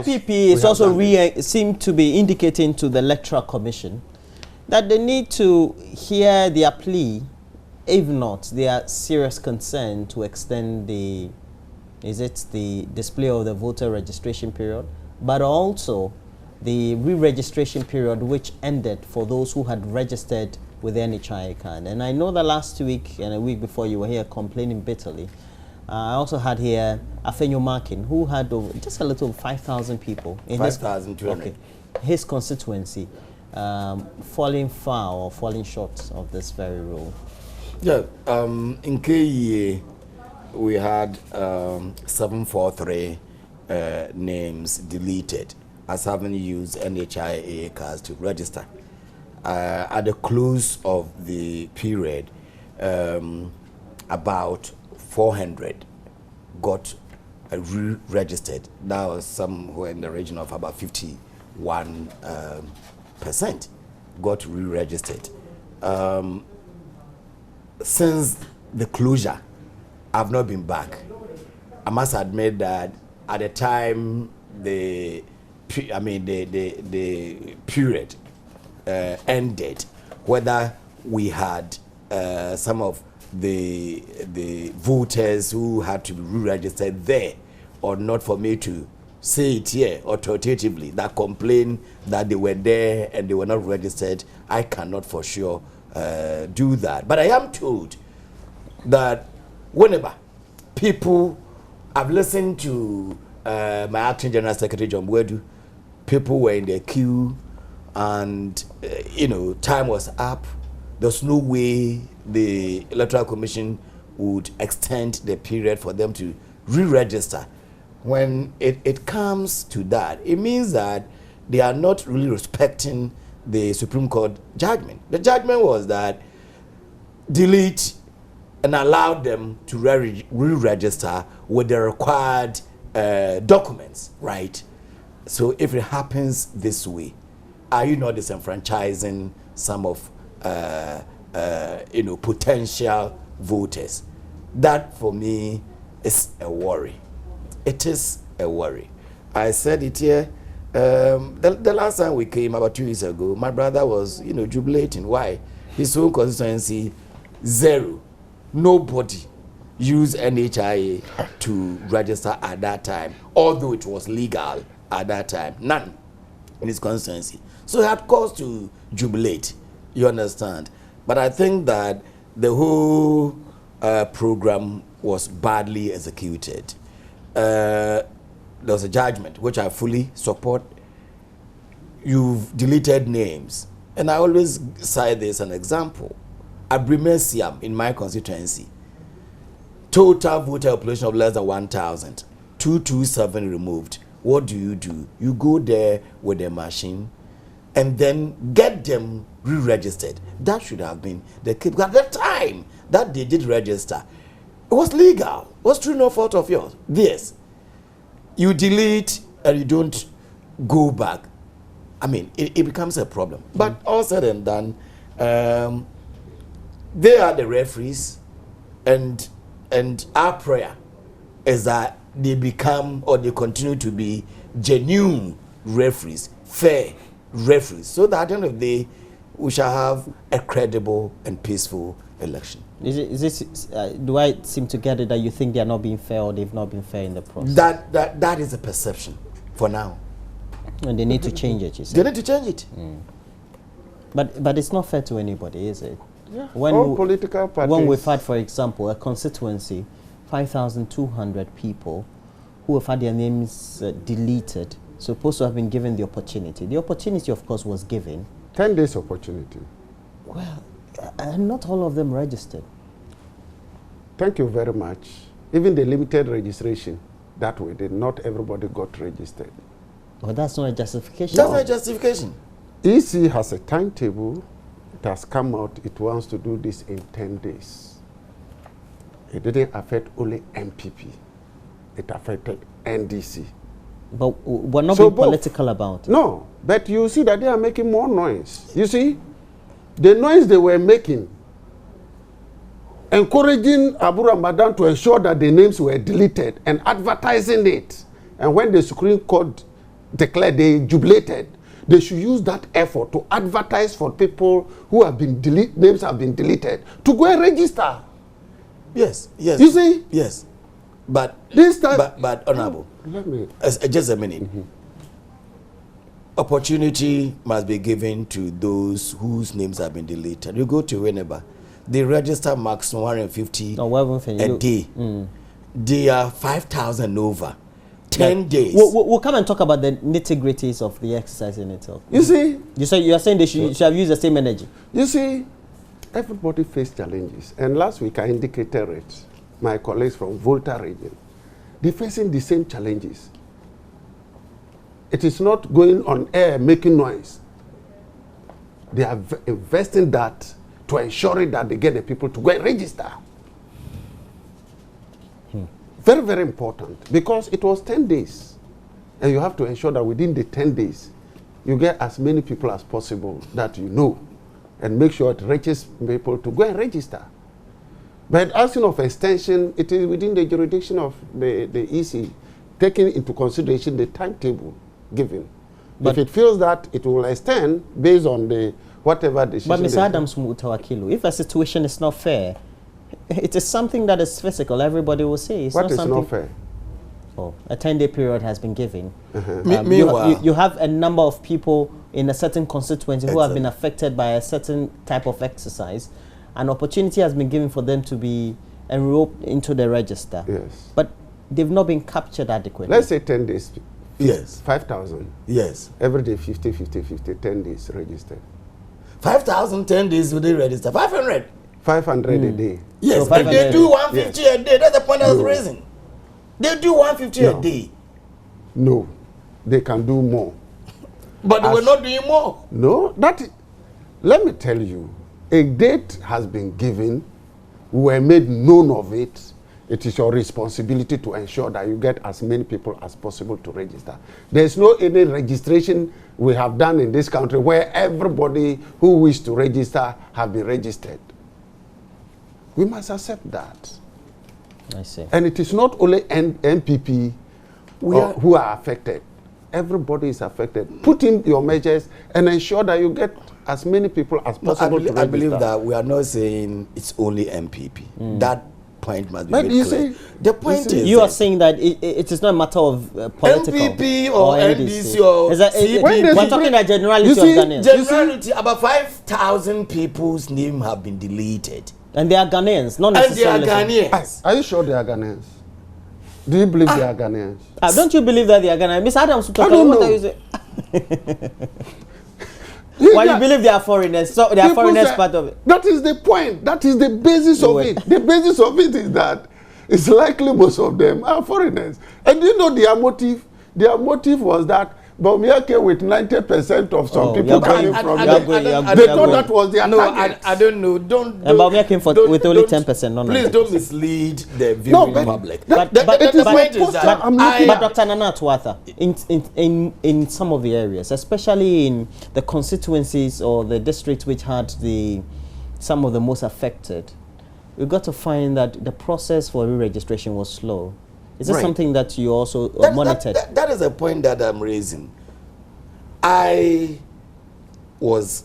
PP is also seem to be indicating to the Electoral Commission that they need to hear their plea, if not their serious concern, to extend the display of the voter registration period, but also the re-registration period which ended for those who had registered with the NHIS card. And I know that last week and a week before you were here complaining bitterly. I also had here Afenyo Markin, who had just a little 5,000 people in 5,200. His constituency, falling far or falling short of this very rule. Yeah, in KEA, we had 743 names deleted as having used NHIS cards to register. At the close of the period, about 400 got re-registered. That was somewhere in the region of about 51% got re-registered. Since the closure, I've not been back. I must admit that at the time the period ended, whether we had some of the voters who had to be re-registered there or not, for me to say it here authoritatively, that complain that they were there and they were not registered, I cannot for sure do that. But I am told that whenever people, I've listened to my acting general secretary John Bwedu, people were in the queue and time was up. There's no way the Electoral Commission would extend the period for them to re-register. When it comes to that, it means that they are not really respecting the Supreme Court judgment. The judgment was that delete and allow them to re-register with the required documents, right? So if it happens this way, are you not disenfranchising some of potential voters? That for me is a worry. It is a worry. I said it here. The last time we came about 2 years ago, my brother was jubilating. Why? His own constituency, zero. Nobody used NHIS to register at that time, although it was legal at that time. None in his constituency. So he had cause to jubilate. You understand? But I think that the whole program was badly executed. There was a judgment, which I fully support. You've deleted names. And I always cite this an example. Abrimesiam in my constituency, total voter population of less than 1,000, 227 removed. What do? You go there with a machine and then get them re-registered. That should have been the case. At the time that they did register, it was legal. It was true, no fault of yours. This, you delete and you don't go back. I mean, it becomes a problem. But all said and done, they are the referees, and our prayer is that they become or they continue to be genuine referees, fair referees, so that at the end of the day we shall have a credible and peaceful election. Do I seem to get it that you think they are not being fair or they've not been fair in the process? That is a perception for now. And they need to change it, you say? They need to change it. But it's not fair to anybody, is it? Yeah. All political parties. When we've had, for example, a constituency, 5,200 people who have had their names deleted, supposed to have been given the opportunity. The opportunity, of course, was given. 10 days opportunity. Well, and not all of them registered. Thank you very much. Even the limited registration, that way, not everybody got registered. But that's not a justification. That's not a justification. EC has a timetable. It has come out. It wants to do this in 10 days. It didn't affect only MPP. It affected NDC. But we're not being political about it. No, but you see that they are making more noise. You see, the noise they were making, encouraging Abu Ramadan to ensure that the names were deleted and advertising it. And when the Supreme Court declared, they jubilated. They should use that effort to advertise for people who have been names have been deleted to go and register. Yes, yes. You see? Yes. But this time, but honorable. Let me just a minute. Opportunity must be given to those whose names have been deleted. You go to whenever they register max 150 a day. They are 5,000 over 10 days. We'll come and talk about the nitty-gritties of the exercise in itself. You see? You are saying they should have used the same energy. You see, everybody face challenges. And last week I indicated it. My colleagues from Volta region, they're facing the same challenges. It is not going on air making noise. They are investing that to ensure that they get the people to go and register. Very, very important, because it was 10 days. And you have to ensure that within the 10 days, you get as many people as possible that you know, and make sure it reaches people to go and register. But asking of extension, it is within the jurisdiction of the EC, taking into consideration the timetable given. But if it feels that it will extend based on the whatever decision. But Mr. Adams Mutawakilu, if a situation is not fair, it is something that is physical. Everybody will say it's what not is something. not fair? Oh, a 10-day period has been given. Meanwhile, you have a number of people in a certain constituency who have been affected by a certain type of exercise. An opportunity has been given for them to be enrolled into the register. Yes. But they've not been captured adequately. Let's say 10 days. Yes. 5,000. Yes. Every day 50, 50, 50, 10 days registered. 5,000, 10 days will they register? 500. 500 a day. Yes, So but they do 150 a day. That's the point I was raising. They do 150 a day. No, they can do more. But they were not doing more. No, let me tell you, a date has been given, we were made known of it. It is your responsibility to ensure that you get as many people as possible to register. There's no any registration we have done in this country where everybody who wishes to register have been registered. We must accept that. I see. And it is not only NPP who are affected. Everybody is affected. Put in your measures and ensure that you get as many people as possible to register. I believe that we are not saying it's only MPP. That point must be made clear. See, the point is you are saying that it is not a matter of political MPP or NDC or CP. We're talking a generality of Ghanaians. Generality, about 5,000 people's names have been deleted. And they are Ghanaians, not necessarily. And they are Ghanaians. Are you sure they are Ghanaians? Do you believe they are Ghanaians? Don't you believe that they are Ghanaians? Mr. Adams, I don't know. what are you saying? Why you believe they are foreigners? So they are foreigners part of it. That is the point. That is the basis of it. The basis of it is that it's likely most of them are foreigners. And you know their motive? Their motive was that Bawumia came with 90% of some people coming from there. They thought that was their target. I don't know. Don't. And Bawumia came with only 10%. No, please don't mislead the viewing public. But Dr. Nana Tuatha, in some of the areas, especially in the constituencies or the districts which had some of the most affected, we got to find that the process for re-registration was slow. Is this something that you also monitored? That is a point that I'm raising. I was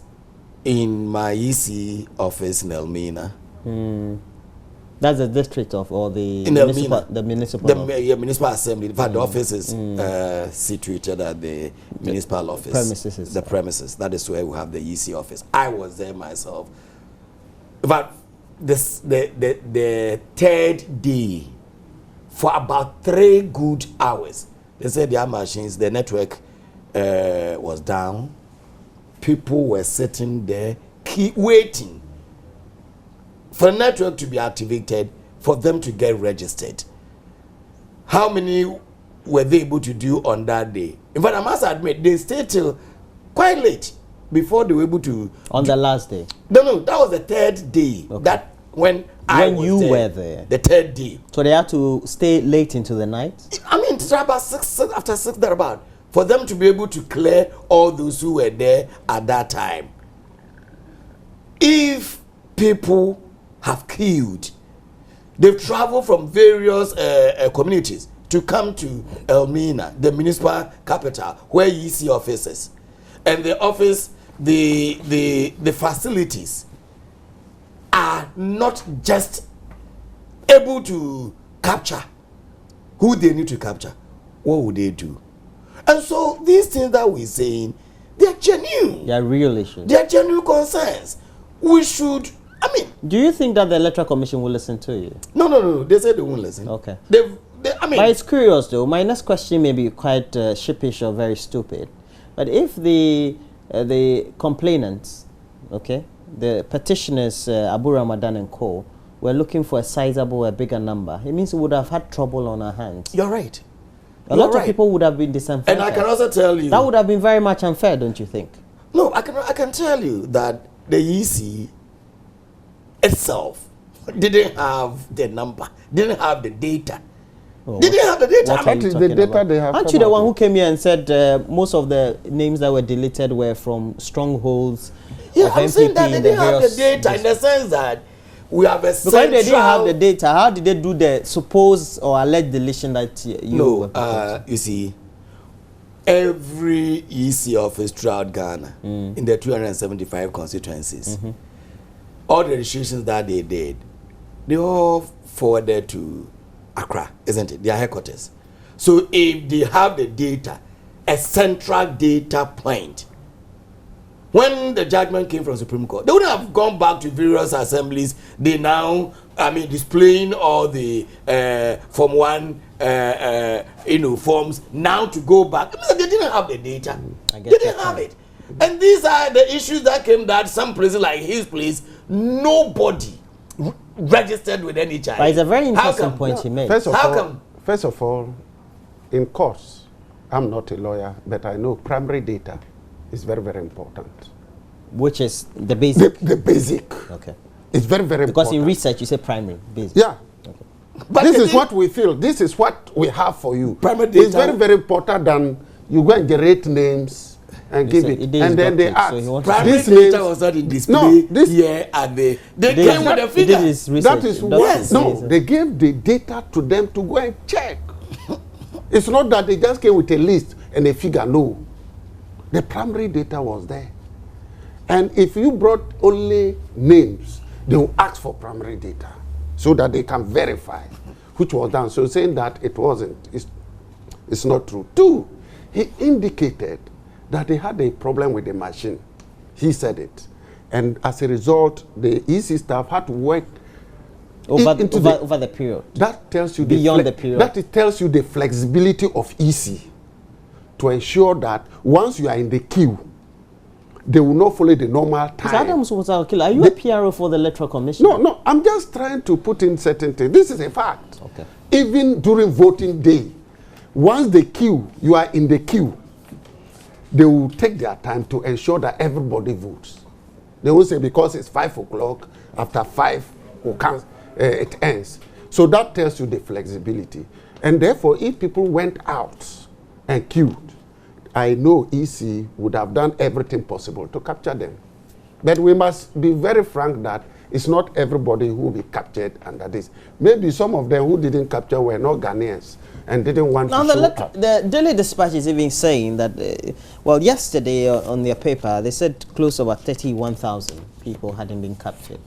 in my EC office in Elmina. That's the district or the municipal municipal assembly. In fact, the office is situated at the municipal office. Premises. The premises. That is where we have the EC office. I was there myself. But the third day, for about 3 good hours, they said their machines, the network was down. People were sitting there, waiting for the network to be activated, for them to get registered. How many were they able to do on that day? In fact, I must admit, they stayed till quite late before they were able to. On the last day? No, that was the third day. Okay. That when you were there. The third day. So they had to stay late into the night? I mean, it's about after 6 thereabout, for them to be able to clear all those who were there at that time. If people have queued, they've traveled from various communities to come to Elmina, the municipal capital, where EC office is, and the office, the facilities are not just able to capture who they need to capture, what would they do? And so these things that we're saying, they're genuine. They are real issues. They're genuine concerns. We should, I mean... Do you think that the Electoral Commission will listen to you? No. They said they won't listen. Okay. I mean... But it's curious, though. My next question may be quite sheepish or very stupid. But if the complainants, okay, the petitioners, Abu Ramadan and co., were looking for a bigger number, it means we would have had trouble on our hands. You're right. A lot of people would have been disenfranchised. And I can also tell you... That would have been very much unfair, don't you think? No, I can tell you that the EC itself didn't have the number, didn't have the data. Oh, didn't have the data. What is the data they have? Aren't you the one who came here and said most of the names that were deleted were from strongholds? Yeah, of I'm MPP saying that they in the didn't have the various data in the sense that we have a because if they didn't have the central... data, how did they do the supposed or alleged deletion that you were No, you see, every EC office throughout Ghana, in the 275 constituencies, all the registrations that they did, they all forwarded to Accra, isn't it? Their headquarters. So if they have the data, a central data point, when the judgment came from Supreme Court, they wouldn't have gone back to various assemblies. They now, displaying all the Form 1, forms, now to go back. They didn't have the data. They didn't have it. And these are the issues that came that some places like his place, nobody registered with NHIS. But it's a very interesting point he made. First of all, in course, I'm not a lawyer, but I know primary data is very, very important. Which is the basic? The basic. Okay. It's very, very important. Because in research, you say primary, basic. Yeah. Okay. But this is what we feel. This is what we have for you. Primary data. It's very, very important than you go and generate names and give it. And then they ask. So primary data was not in display here and they came with a figure. That is what. No, they gave the data to them to go and check. It's not that they just came with a list and a figure. No. The primary data was there. And if you brought only names, they will ask for primary data so that they can verify which was done. So saying that it wasn't, it's not true. Two, he indicated that they had a problem with the machine. He said it. And as a result, the EC staff had to work over the period. That tells you beyond the period. That it tells you the flexibility of EC to ensure that once you are in the queue, they will not follow the normal time. Are you a PRO for the Electoral Commission? No, I'm just trying to put in certain things. This is a fact. Okay. Even during voting day, once the queue, you are in the queue, they will take their time to ensure that everybody votes. They will say because it's 5 o'clock, after 5 it ends. So that tells you the flexibility. And therefore, if people went out and queued, I know EC would have done everything possible to capture them. But we must be very frank that it's not everybody who will be captured under this. Maybe some of them who didn't capture were not Ghanaians and didn't want to show up. The Daily Dispatch is even saying that, yesterday on their paper, they said close to about 31,000 people hadn't been captured.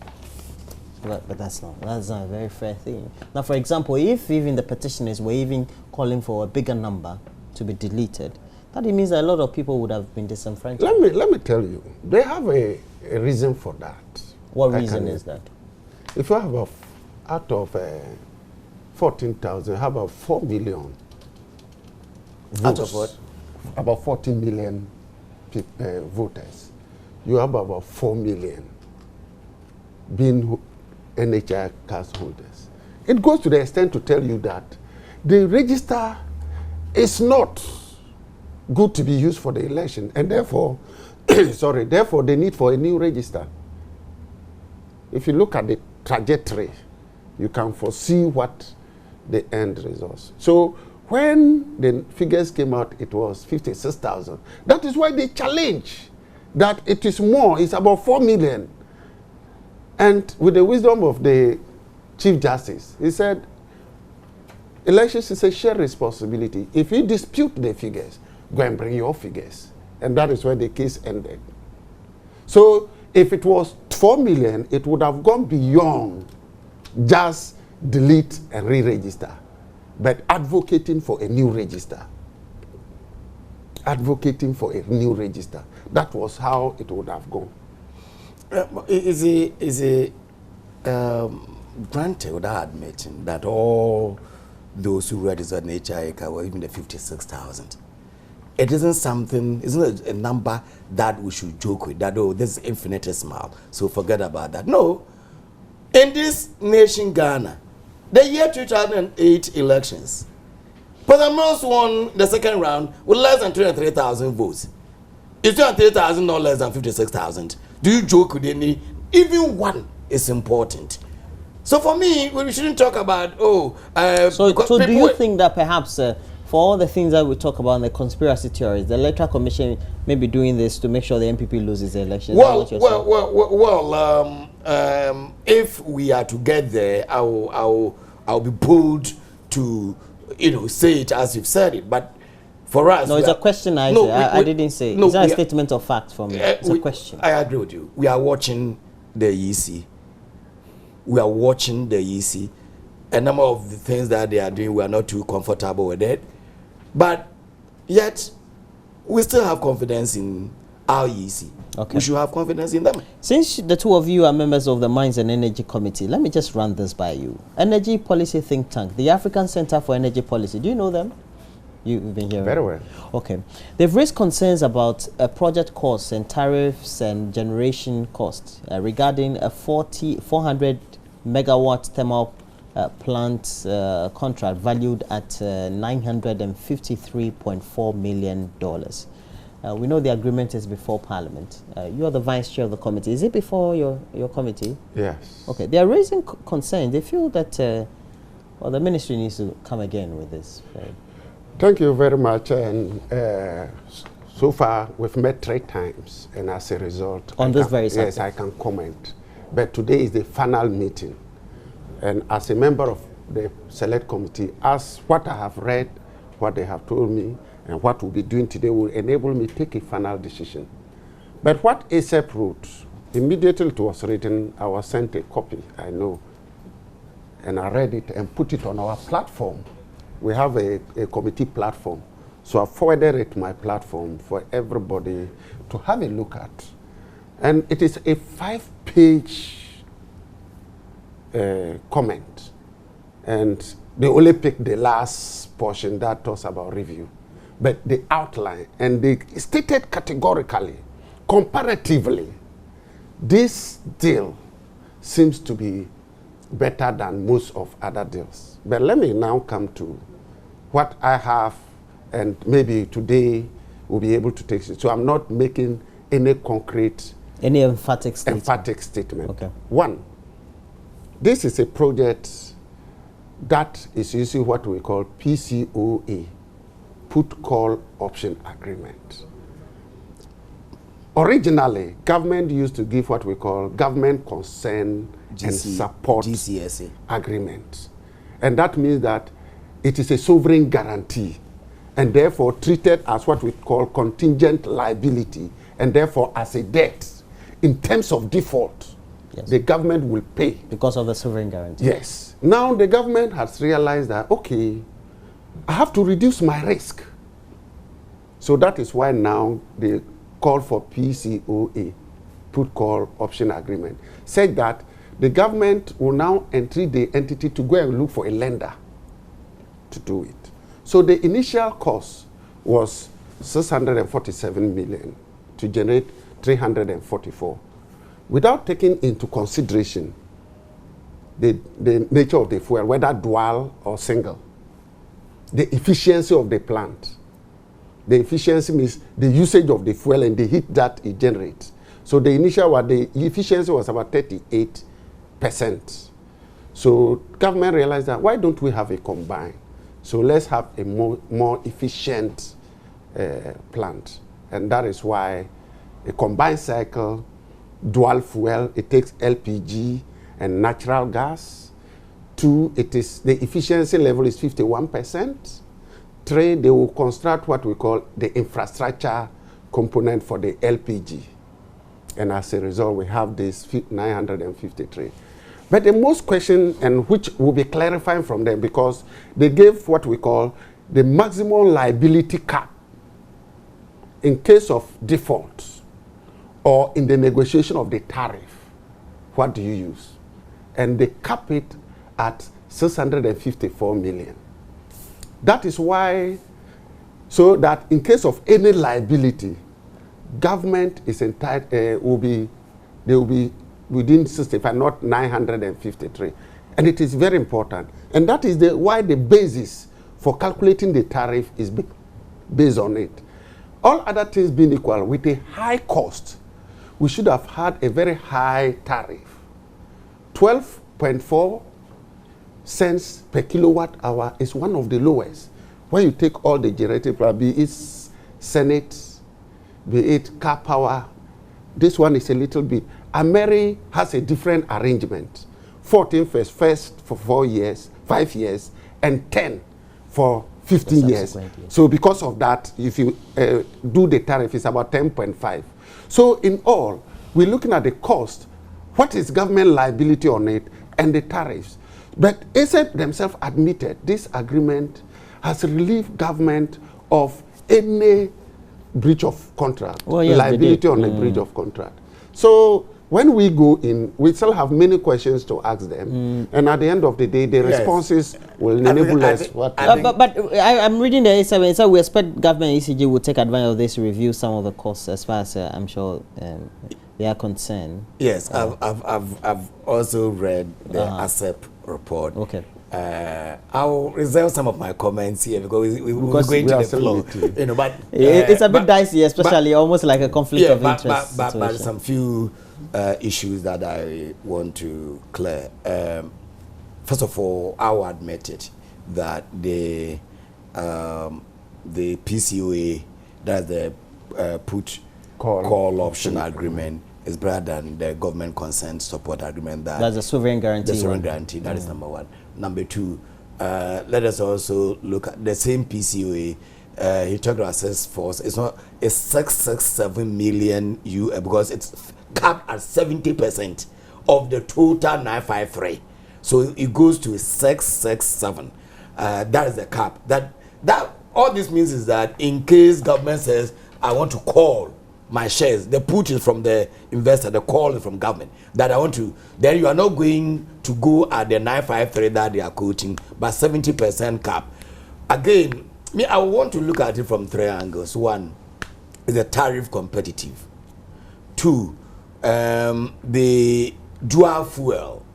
But that's not a very fair thing. Now, for example, if even the petitioners were even calling for a bigger number to be deleted, that means a lot of people would have been disenfranchised. Let me tell you, they have a reason for that. What reason is that? If you have out of 14,000, how about 4 million votes? Out of what? About 14 million voters. You have about 4 million being NHIS card holders. It goes to the extent to tell you that the register is not good to be used for the election, and therefore, therefore the need for a new register. If you look at the trajectory, you can foresee what the end results. So when the figures came out, it was 56,000. That is why they challenge that it is more, it's about 4 million. And with the wisdom of the Chief Justice, he said, Elections is a shared responsibility. If you dispute the figures, go and bring your figures. And that is where the case ended. So if it was 4 million, it would have gone beyond just delete and re-register, but advocating for a new register. Advocating for a new register. That was how it would have gone. Is it granted without admitting that all those who registered in NHIS were even the 56,000? It isn't a number that we should joke with, that, oh, this is infinitesimal, so forget about that. No. In this nation, Ghana, the year 2008 elections, Podamos won the second round with less than 23,000 votes. Is 23,000 not less than 56,000? Do you joke with any? Even one is important. So for me, we shouldn't talk about, so do you think that perhaps for all the things that we talk about in the conspiracy theories, the Electoral Commission may be doing this to make sure the MPP loses the election? If we are to get there, I'll be bold to, say it as you've said it. But for us, no, it's a question. I didn't say. No, it's not a statement of fact from me. It's a question. I agree with you. We are watching the EC. We are watching the EC. A number of the things that they are doing, we are not too comfortable with it. But yet, we still have confidence in our EC. Okay. We should have confidence in them. Since the two of you are members of the Mines and Energy Committee, let me just run this by you. Energy Policy Think Tank, the African Center for Energy Policy. Do you know them? You've been hearing? Very well. Okay. They've raised concerns about project costs and tariffs and generation costs regarding a 400 megawatt thermal plant contract valued at $953.4 million. We know the agreement is before Parliament. You are the Vice Chair of the committee. Is it before your committee? Yes. Okay. They are raising concerns. They feel that the ministry needs to come again with this. Thank you very much. And so far, we've met 3 times, and as a result, on this very subject. Yes, I can comment. But today is the final meeting. And as a member of the Select Committee, as what I have read, what they have told me, and what we'll be doing today will enable me to take a final decision. But what ASAP wrote, immediately it was written, I was sent a copy, I know, and I read it and put it on our platform. We have a committee platform. So I forwarded it to my platform for everybody to have a look at. And it is a 5-page comment, and they only picked the last portion that talks about review, but the outline, and they stated categorically, comparatively, this deal seems to be better than most of other deals. But let me now come to what I have, and maybe today we'll be able to take it. So I'm not making any concrete, any emphatic statement. Okay. One, this is a project that is using what we call PCOA, Put Call Option Agreement. Originally, government used to give what we call Government Concern and Support GCSA Agreement. And that means that it is a sovereign guarantee and therefore treated as what we call contingent liability and therefore as a debt in terms of default. Yes. The government will pay. Because of the sovereign guarantee. Yes. Now the government has realized that, okay, I have to reduce my risk. So that is why now they call for PCOA, Put Call Option Agreement. Said that the government will now enter the entity to go and look for a lender to do it. So the initial cost was 647 million to generate 344. Without taking into consideration the nature of the fuel, whether dual or single, the efficiency of the plant. The efficiency means the usage of the fuel and the heat that it generates. So the initial one, the efficiency was about 38%. So government realized that why don't we have a combined? So let's have a more efficient plant. And that is why a combined cycle, dual fuel, it takes LPG and natural gas to 2, the efficiency level is 51%. 3, they will construct what we call the infrastructure component for the LPG. And as a result, we have this 953. But the most question, and which will be clarifying from them, because they gave what we call the maximum liability cap in case of default or in the negotiation of the tariff. What do you use? And they cap it at 654 million. That is why, so that in case of any liability, government is entitled, they will be within 65, not 953. And it is very important. And that is why the basis for calculating the tariff is based on it. All other things being equal, with a high cost, we should have had a very high tariff. 12.4 cents per kilowatt hour is one of the lowest. When you take all the generative power, be it Senate, be it car power, this one is a little bit. Ameri has a different arrangement. 14 first for 4 years, 5 years, and 10 for 15 years. So because of that, if you do the tariff, it's about 10.5. So in all, we're looking at the cost, what is government liability on it, and the tariffs. But ASEP themselves admitted this agreement has relieved government of any breach of contract, liability on a breach of contract. So when we go in, we still have many questions to ask them, and at the end of the day, the responses will enable us. But I'm reading the A7, so we expect government ECG will take advantage of this to review some of the costs as far as I'm sure they are concerned. Yes, I've also read the ASEP report. Okay. I'll reserve some of my comments here because we're going to the floor. You know, but it's a bit dicey, especially almost like a conflict of interest. But some few issues that I want to clear. First of all, I will admit it that the PCOA, that's the put call option agreement, is better than the government consent support agreement. That's a sovereign guarantee. The sovereign guarantee, that is number one. Number two, let us also look at the same PCOA. He talked about access force. It's not, it's 667 million because it's capped at 70% of the total 953. So it goes to 667. That is the cap. That all this means is that in case government says, I want to call my shares, the put is from the investor, the call is from government, that I want to, then you are not going to go at the 953 that they are quoting, but 70% cap. Again, I want to look at it from 3 angles. One, is the tariff competitive? 2, the dual fuel.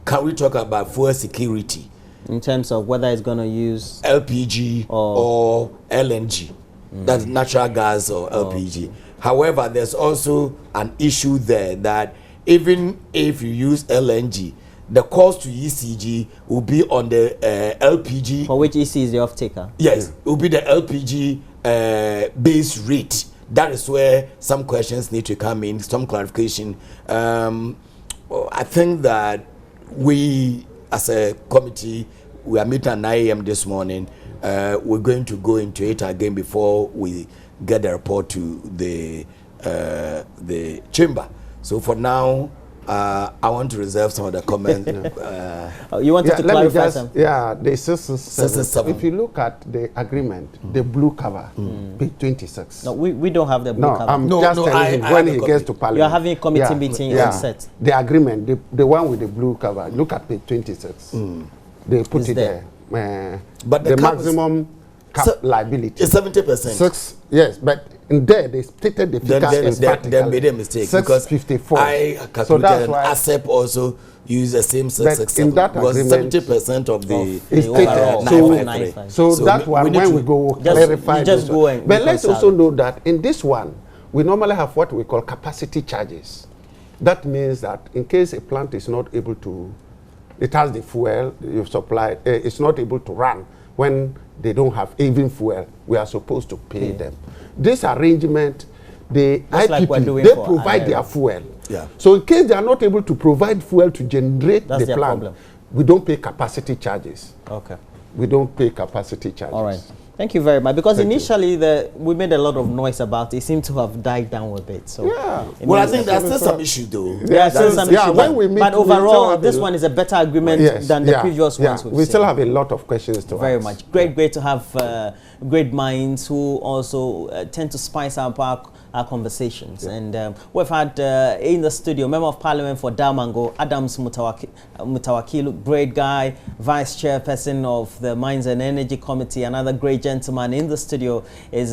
Can we talk about fuel security? In terms of whether it's going to use LPG or LNG. That's natural gas or LPG. Okay. However, there's also an issue there that even if you use LNG, the cost to ECG will be on the LPG. For which EC is the off-taker? Yes, it will be the LPG base rate. That is where some questions need to come in, some clarification. I think that we, as a committee, we are meeting at 9 a.m. this morning. We're going to go into it again before we get the report to the chamber. So for now, I want to reserve some of the comments. You wanted to clarify some? Yeah, the 667. If you look at the agreement, the blue cover, page 26. No, we don't have the blue cover. I'm just telling him when he gets to Parliament. You are having a committee meeting on set. The agreement, the one with the blue cover, look at page 26. They put it there. But the maximum cap liability is 70%. Yes, but in there they stated the figure. They made a mistake because 654. I calculated, so that's why ASEP also use the same 667 because 70% of the overall. So that's why when we go, we'll clarify this one. But let's also know that in this one, we normally have what we call capacity charges. That means that in case a plant is not able to, it has the fuel you've supplied, it's not able to run when they don't have even fuel, we are supposed to pay them. This arrangement, the IPP, they provide their fuel. Yeah. So in case they are not able to provide fuel to generate the plant, We don't pay capacity charges. Okay. We don't pay capacity charges. All right. Thank you very much. Because initially we made a lot of noise about it. It seemed to have died down a bit. So yeah. Well, I think there's still some issue though. Yeah, still some issue. When we meet, but overall, this one is a better agreement than the previous ones. We still have a lot of questions to ask. Very much. Great to have great minds who also tend to spice up our conversations. Yeah. And we've had in the studio, Member of Parliament for Damango, Adams Mutawakilu, great guy, Vice Chairperson of the Mines and Energy Committee. Another great gentleman in the studio is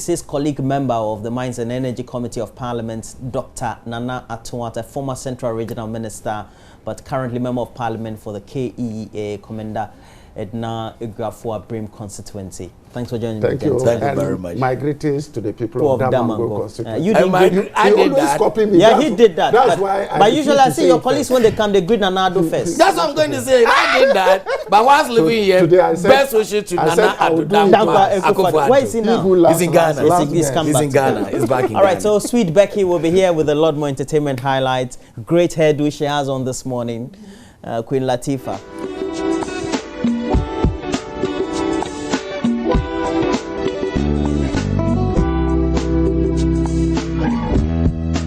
his colleague member of the Mines and Energy Committee of Parliament, Dr. Nana Atuata, former Central Regional Minister, but currently Member of Parliament for the KEA, Commander Edna Igrafua Brim constituency. Thanks for joining me. Thank you very much. My greetings to the people of Damango constituency. You did I did that. Copy me. Yeah, he did that. That's why. But usually I see your colleagues when they come, they greet Nanado first. That's what I'm going to say. I did that. But whilst living here, best wishes to Nana Akufo-Addo. Where is he now? He's in Ghana. He's in Ghana. He's back in Ghana. All right, so Sweet Becky will be here with a lot more entertainment highlights. Great hairdo she has on this morning. Queen Latifah.